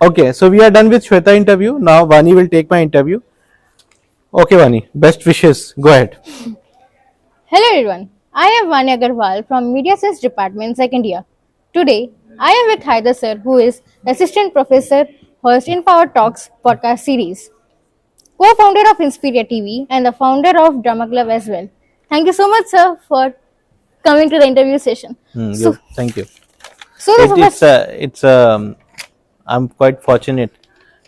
Okay, so we are done with Shweta interview. Now Vani will take my interview. Okay, Vani, best wishes. Go ahead. Hello everyone, I am Vani Agarwal from Media Science Department, second year. Today, I am with Haider sir, who is Assistant Professor, host in Power Talks podcast series, co-founder of Inspiria TV and the founder of Drama Club as well. Thank you so much, sir, for coming to the interview session. So, Thank you. so the first, I'm quite fortunate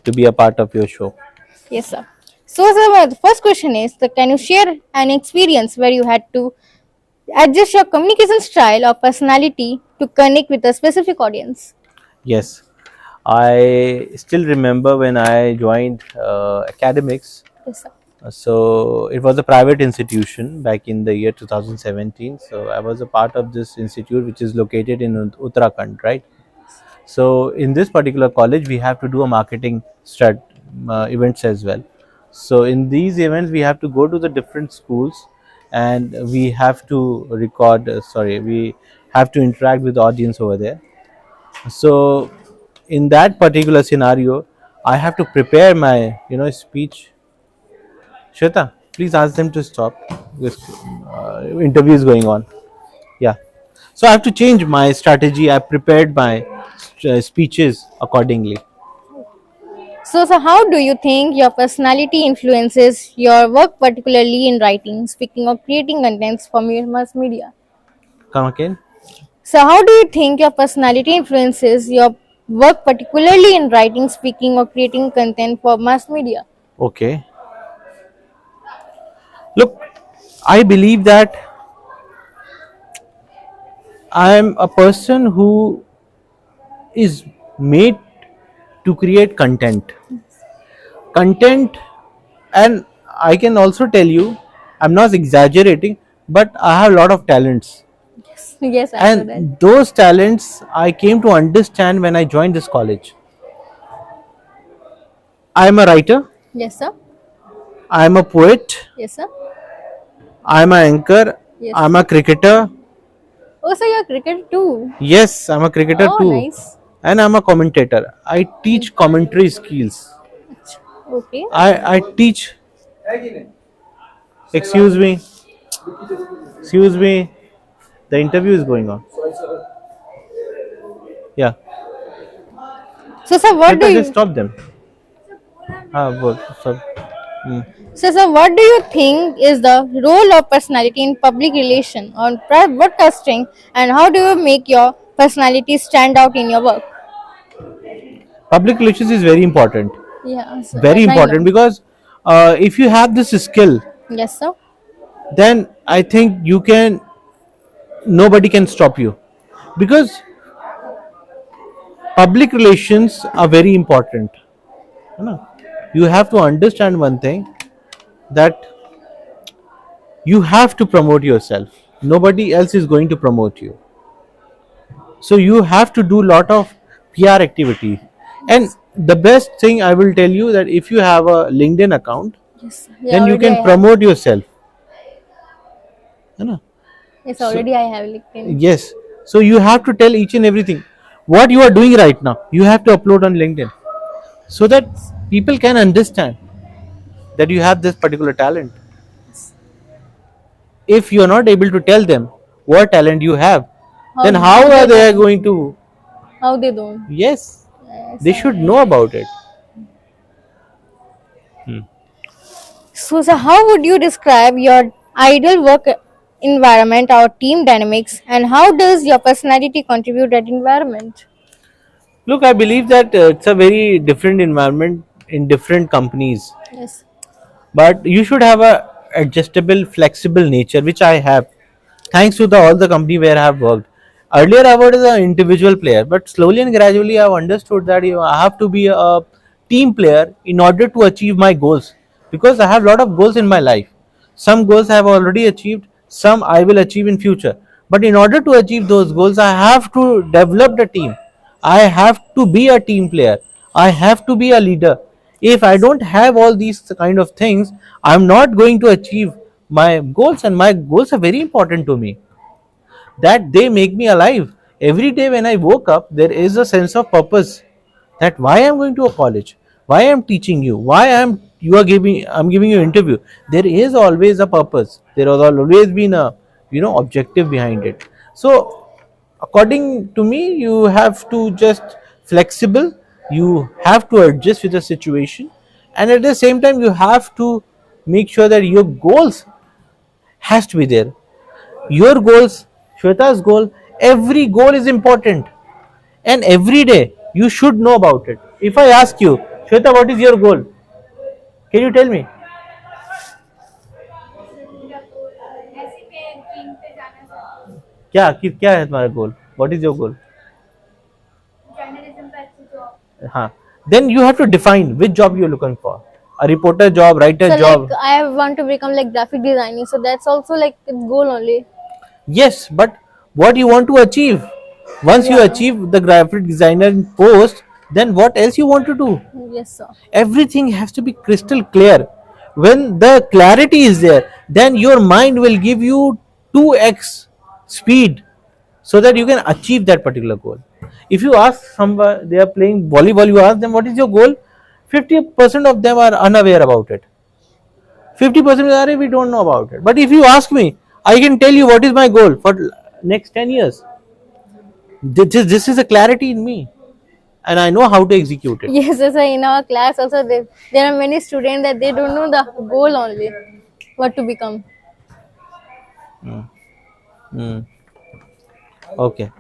to be a part of your show. yes, sir. So, sir, the first question is, can you share an experience where you had to adjust your communication style or personality to connect with a specific audience? Yes, I still remember when I joined academics. Yes, sir. So it was a private institution back in the year 2017. So I was a part of this institute, which is located in Uttarakhand, right? So in this particular college, we have to do a marketing events as well. So in these events, we have to go to the different schools, and we have to record. We have to interact with the audience over there. So in that particular scenario, I have to prepare my speech. Shweta, please ask them to stop. This interview is going on. Yeah. So I have to change my strategy. I prepared my speeches accordingly. So, how do you think your personality influences your work, particularly in writing, speaking, or creating contents for mass media? Come again. So, how do you think your personality influences your work, particularly in writing, speaking, or creating content for mass media? Okay. Look, I believe that I am a person who is made to create content. Content, and I can also tell you, I'm not exaggerating, but I have a lot of talents. Yes, I know that. And those talents I came to understand when I joined this college. I am a writer, Yes, sir. I am a poet, Yes, sir. I am an anchor, I Yes. am a cricketer. Oh, so you're cricket too. Yes, I'm a cricketer Oh, too. nice. And I'm a commentator. I teach commentary skills. Okay. I teach. Excuse me. Excuse me. The interview is going on. Yeah. So, sir, what do Shweta, just you? stop them. So, So, what do you think is the role of personality in public relation or broadcasting, and how do you make your personality stand out in your work? public relations is very important. Yeah, so, Very yes, I important know. because if you have this skill, Yes, sir. then I think you can. Nobody can stop you because public relations are very important. You know, you have to understand one thing, that you have to promote yourself. Nobody else is going to promote you. So you have to do lot of PR activity. And the best thing I will tell you, that if you have a LinkedIn account, Yes, yeah, then you already I can have. promote yourself. You know? Yes, So already I have LinkedIn. yes. So you have to tell each and everything. What you are doing right now, you have to upload on LinkedIn, so that people can understand that you have this particular talent. If you are not able to tell them what talent you have, How then how are they they don't? going to? How they don't? Yes, Yes, they should know about it. Hmm. so, how would you describe your ideal work environment or team dynamics, and how does your personality contribute that environment? Look, I believe that it's a very different environment in different companies, Yes. but you should have a adjustable, flexible nature, which I have, thanks to all the company where I have worked. Earlier, I was an individual player, but slowly and gradually, I have understood that I have to be a team player in order to achieve my goals, because I have a lot of goals in my life. Some goals I have already achieved, some I will achieve in future. But in order to achieve those goals, I have to develop the team. I have to be a team player. I have to be a leader. If I don't have all these kind of things, I'm not going to achieve my goals, and my goals are very important to me, that they make me alive. Every day when I woke up, there is a sense of purpose. that why I'm going to a college, why I'm teaching you, why I'm giving you interview. There is always a purpose. There has always been a objective behind it. So according to me, you have to just flexible. You have to adjust with the situation, and at the same time, you have to make sure that your goals has to be there. Your goals, Shweta's goal, every goal is important, and every day you should know about it. If I ask you, Shweta, what is your goal? Can you tell me? क्या है तुम्हारा गोल? What is your goal? हाँ. Then you have to define which job you're looking for. A reporter job, writer So job. like I want to become like graphic designer, so that's also like a goal only. Yes, but what you want to achieve? Once you achieve the graphic designer post, then what else you want to do? Yes, sir. Everything has to be crystal clear. When the clarity is there, then your mind will give you 2x speed so that you can achieve that particular goal. If you ask somebody, they are playing volleyball, you ask them what is your goal, 50% of them are unaware about it. 50% are we don't know about it. But if you ask me, I can tell you what is my goal for next 10 years. This is a clarity in me, and I know how to execute it. Yes, sir. In our class also there are many students that they don't know the goal only, what to become. Hmm. Okay.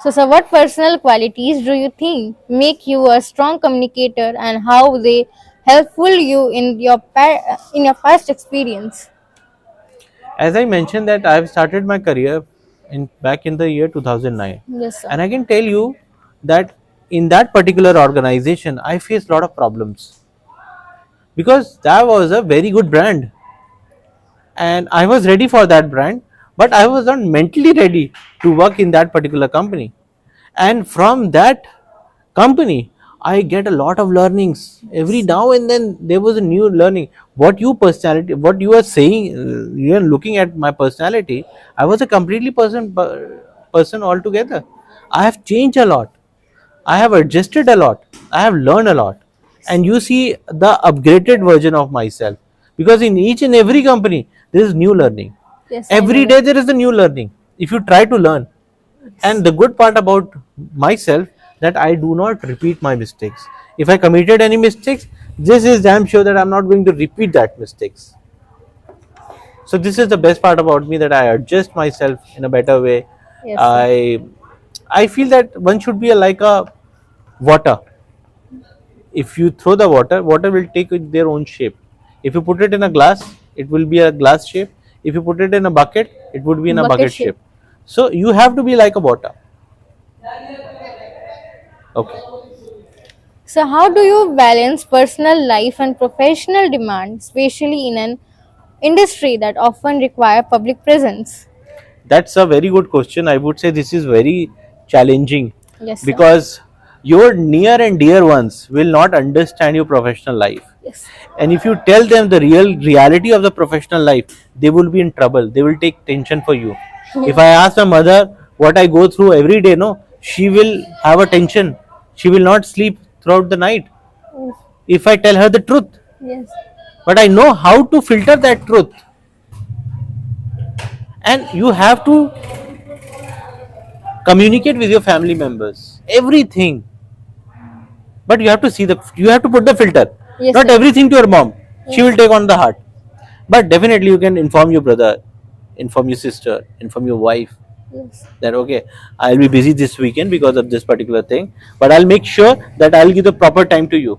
So, sir, what personal qualities do you think make you a strong communicator, and how they helpful you in your past experience? As I mentioned that I've started my career in back in the year 2009, Yes, sir. and I can tell you that in that particular organization I faced a lot of problems because that was a very good brand, and I was ready for that brand, but I was not mentally ready to work in that particular company. And from that company, I get a lot of learnings. Every now and then there was a new learning. What you are saying, you are looking at my personality. I was a completely person altogether. I have changed a lot. I have adjusted a lot. I have learned a lot. And you see the upgraded version of myself. Because in each and every company, there is new learning. Yes, I know Every day there is a new learning. If you try to learn. And the good part about myself that I do not repeat my mistakes. If I committed any mistakes, this is damn sure that I'm not going to repeat that mistakes. So this is the best part about me, that I adjust myself in a better way. Yes, sir. I feel that one should be like a water. If you throw the water will take their own shape. If you put it in a glass, it will be a glass shape. If you put it in a bucket, it would be in a Bucket bucket shape. shape. So you have to be like a water. Okay. So, how do you balance personal life and professional demands, especially in an industry that often require public presence? That's a very good question. I would say this is very challenging Yes, sir. because your near and dear ones will not understand your professional life. Yes. And if you tell them the real reality of the professional life, they will be in trouble. They will take tension for you. If I ask my mother what I go through every day, no, she will have a tension. She will not sleep throughout the night if I tell her the truth. Yes. But I know how to filter that truth. And you have to communicate with your family members. Everything. But you have to you have to put the filter. Yes, Not sir. everything to your mom. She will take on the heart. But definitely you can inform your brother, inform your sister, inform your wife Yes. that okay, I'll be busy this weekend because of this particular thing, but I'll make sure that I'll give the proper time to you.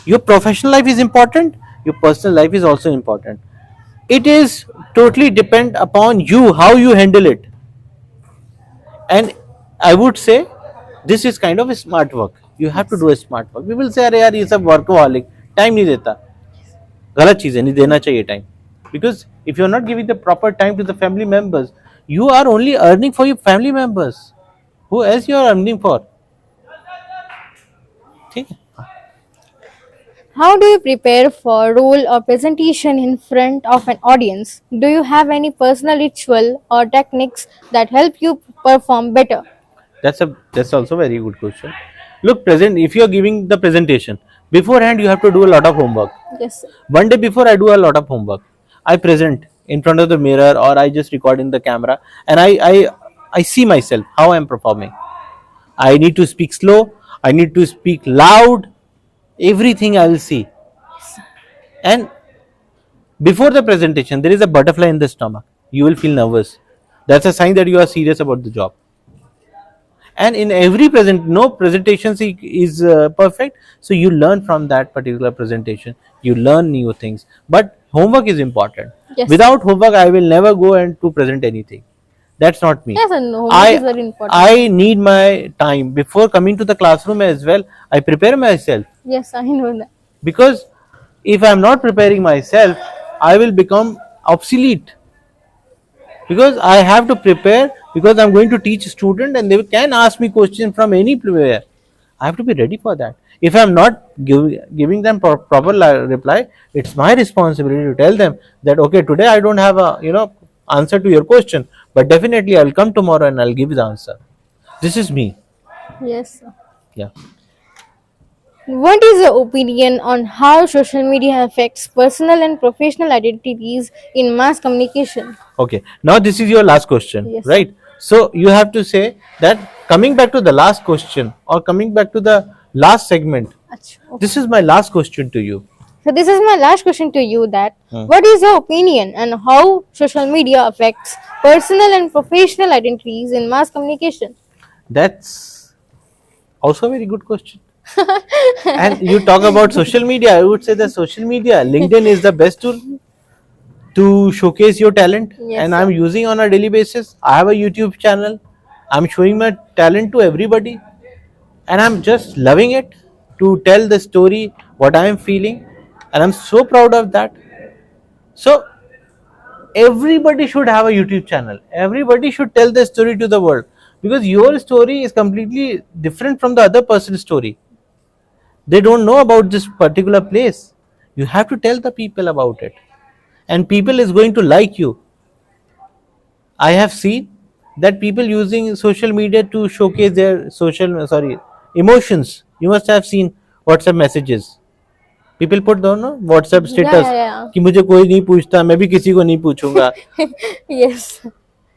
Your professional life is important, your personal life is also important. It is totally depend upon you how you handle it. And I would say this is kind of a smart work. You have to do a smart work. People say अरे यार ये सब workaholic, time नहीं देता. गलत चीज़ है, नहीं देना चाहिए time. Because if you're not giving the proper time to the family members, you are only earning for your family members. Who else you are earning for? ठीक है? How do you prepare for role or presentation in front of an audience? Do you have any personal ritual or techniques that help you perform better? That's also a very good question. Look, present. If you are giving the presentation beforehand, you have to do a lot of homework. Yes, sir. One day before, I do a lot of homework. I present in front of the mirror, or I just record in the camera, and I see myself how I am performing. I need to speak slow. I need to speak loud. Everything I will see. And before the presentation, there is a butterfly in the stomach. You will feel nervous. That's a sign that you are serious about the job. And in every no presentation is perfect. So you learn from that particular presentation. You learn new things. But homework is important. Yes. Without homework, I will never go and to present anything. That's not me. Yes, and homework is very important. I need my time before coming to the classroom as well. I prepare myself, Yes, I know that. because if I am not preparing myself, I will become obsolete, because I have to prepare, because I'm going to teach a student and they can ask me questions from anywhere. I have to be ready for that. If I'm not giving them proper reply, it's my responsibility to tell them that okay, today I don't have a answer to your question, but definitely I'll come tomorrow and I'll give the answer. This is me. Yes, sir. Yeah. What is your opinion on how social media affects personal and professional identities in mass communication? Okay. Now this is your last question, Yes. right? So you have to say that, coming back to the last question, or coming back to the last segment, Achha, okay. this is my last question to you. So this is my last question to you, that what is your opinion on how social media affects personal and professional identities in mass communication? That's also a very good question. And you talk about social media, I would say that social media, LinkedIn is the best tool to showcase your talent. Yes, And sir. I'm using on a daily basis. I have a YouTube channel. I'm showing my talent to everybody, and I'm just loving it, to tell the story what I am feeling, and I'm so proud of that. So everybody should have a YouTube channel. Everybody should tell the story to the world, because your story is completely different from the other person's story. They don't know about this particular place. You have to tell the people about it, and people is going to like you. I have seen that people using social media to showcase their emotions. You must have seen WhatsApp messages. People put down WhatsApp status Yeah. कि मुझे कोई नहीं पूछता, मैं भी किसी को नहीं पूछूंगा, Yes.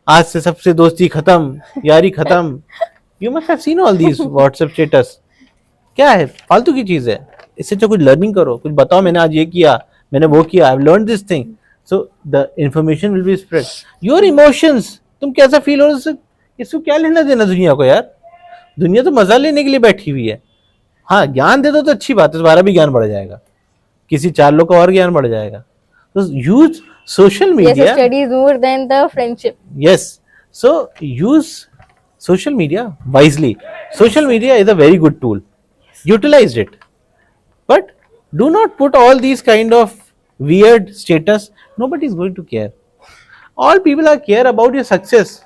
आज से सबसे दोस्ती खत्म, यारी खत्म. You must have seen all these WhatsApp status. क्या है, फालतू की चीज है. इससे तो कुछ लर्निंग करो, कुछ बताओ, मैंने आज ये किया, मैंने वो किया, I have learn this thing. So the information will be spread. Your emotions, तुम कैसा फील हो रहे हो, इसको क्या लेना देना दुनिया को यार. दुनिया तो मजा लेने के लिए बैठी हुई है. हाँ, ज्ञान दे दो तो अच्छी बात है, तुम्हारा भी ज्ञान बढ़ जाएगा, किसी 4 लोग का और ज्ञान बढ़ जाएगा. तो use social Yes, media. study is more than the friendship. Yes. So use social media wisely. Social media is a very good tool. Utilize it. But do not put all these kind of weird status. Nobody is going to care. All people are care about your success.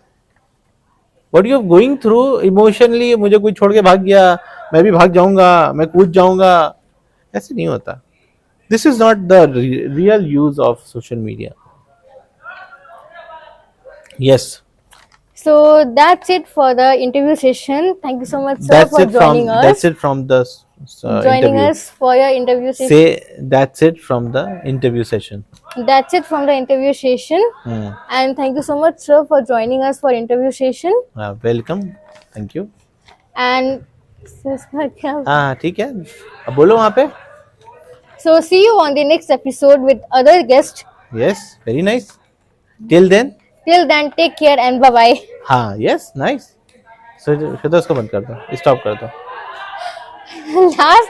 What you are going through emotionally, मुझे कोई छोड़ के भाग गया, मैं भी भाग जाऊंगा, मैं कूद जाऊंगा, ऐसे नहीं होता. This is not the real use of social media. Yes. So that's it for the interview session. Thank you so much, sir, That's for it from joining us. that's it from the Joining interview. us for your interview session. Say that's it from the interview session. That's it from the interview session. Hmm. And thank you so much, sir, for joining us for interview session. Welcome. Thank you. And हाँ ठीक है, अब बोलो वहाँ पे. so see you on the next episode with other guests. Yes, very nice. Till then. Till then, take care and bye bye. हाँ, yes, nice. So उसको बंद कर दो, स्टॉप कर दो. Last